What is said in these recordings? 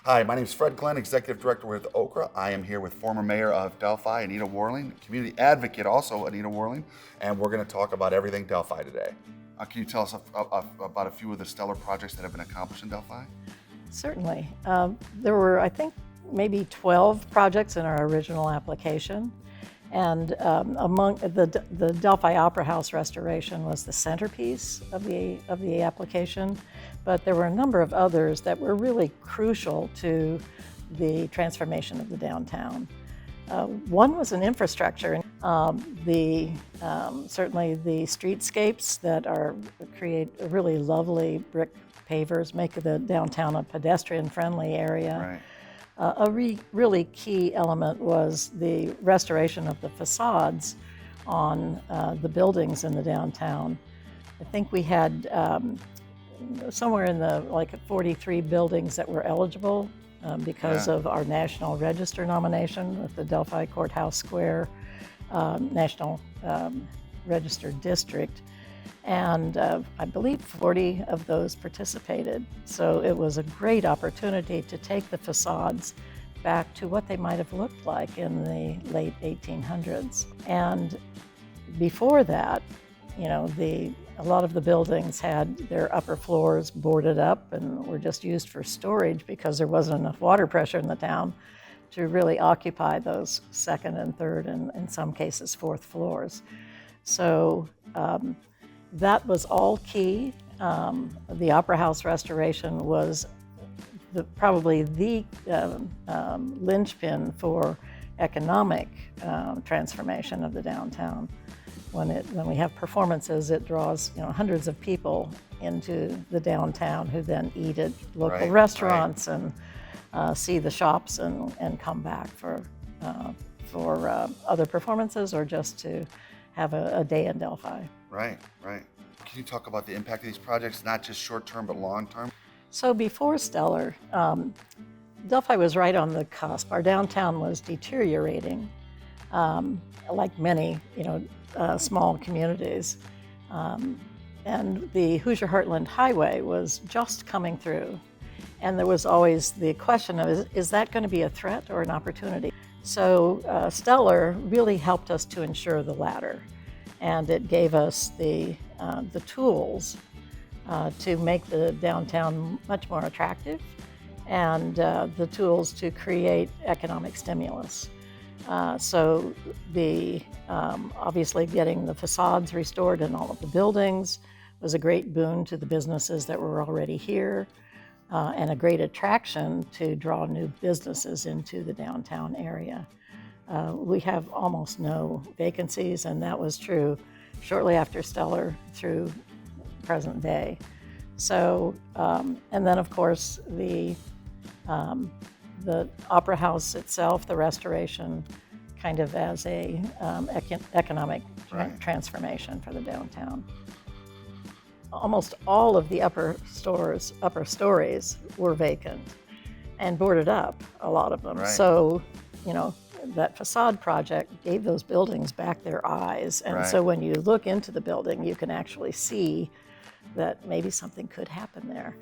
Hi, my name is Fred Glynn, Executive Director with OCRA. I am here with former Mayor of Delphi, Anita Werling, community advocate also, Anita Werling, and we're going to talk about everything Delphi today. Can you tell us about a few of the stellar projects that have been accomplished in Delphi? Certainly. There were, I think, maybe 12 projects in our original application. And among the Delphi Opera House restoration was the centerpiece of the application, but there were a number of others that were really crucial to the transformation of the downtown. One was an infrastructure. Certainly the streetscapes that create really lovely brick pavers, make the downtown a pedestrian-friendly area. Right. Really key element was the restoration of the facades on the buildings in the downtown. I think we had somewhere in the 43 buildings that were eligible because of our National Register nomination with the Delphi Courthouse Square National Register District. And I believe 40 of those participated. So it was a great opportunity to take the facades back to what they might have looked like in the late 1800s. And before that, a lot of the buildings had their upper floors boarded up and were just used for storage because there wasn't enough water pressure in the town to really occupy those second and third and in some cases fourth floors. So that was all key. The Opera House restoration was probably the linchpin for economic transformation of the downtown. When we have performances, it draws hundreds of people into the downtown who then eat at local restaurants and see the shops and come back for other performances or just to have a day in Delphi. Right. Can you talk about the impact of these projects, not just short-term, but long-term? So before Stellar, Delphi was right on the cusp. Our downtown was deteriorating, like many, small communities. And the Hoosier Heartland Highway was just coming through. And there was always the question of, is that going to be a threat or an opportunity? So Stellar really helped us to ensure the latter. And it gave us the tools to make the downtown much more attractive and the tools to create economic stimulus. So obviously getting the facades restored in all of the buildings was a great boon to the businesses that were already here and a great attraction to draw new businesses into the downtown area. We have almost no vacancies, and that was true shortly after Stellar through present day. So, and then of course the Opera House itself, the restoration, kind of as a economic transformation for the downtown. Almost all of the upper stories were vacant and boarded up, a lot of them. Right. So, that facade project gave those buildings back their eyes. And so when you look into the building, you can actually see that maybe something could happen there.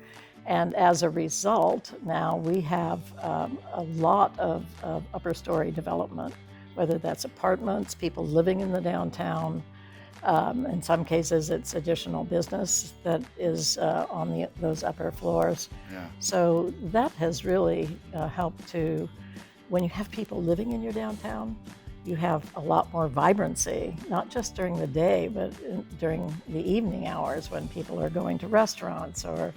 And as a result, now we have a lot of upper story development, whether that's apartments, people living in the downtown. In some cases, it's additional business that is on those upper floors. Yeah. So that has really helped to, when you have people living in your downtown, you have a lot more vibrancy, not just during the day, but during the evening hours when people are going to restaurants or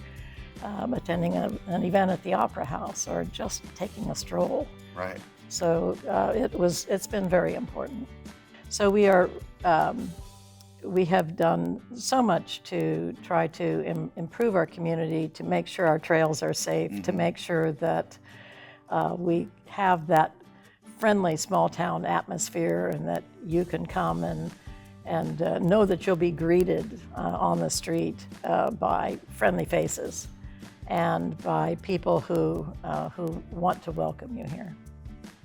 attending an event at the Opera House or just taking a stroll. Right. So it's been very important. So we have done so much to try to improve our community, to make sure our trails are safe, to make sure that we have that friendly small town atmosphere and that you can come and know that you'll be greeted on the street by friendly faces and by people who want to welcome you here.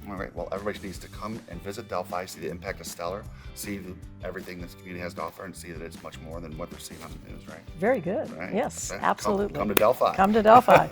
All right, well, everybody needs to come and visit Delphi, see the impact of Stellar, see everything this community has to offer, and see that it's much more than what they're seeing on the news, right? Very good. Right? Yes, Okay. absolutely. Come to Delphi. Come to Delphi.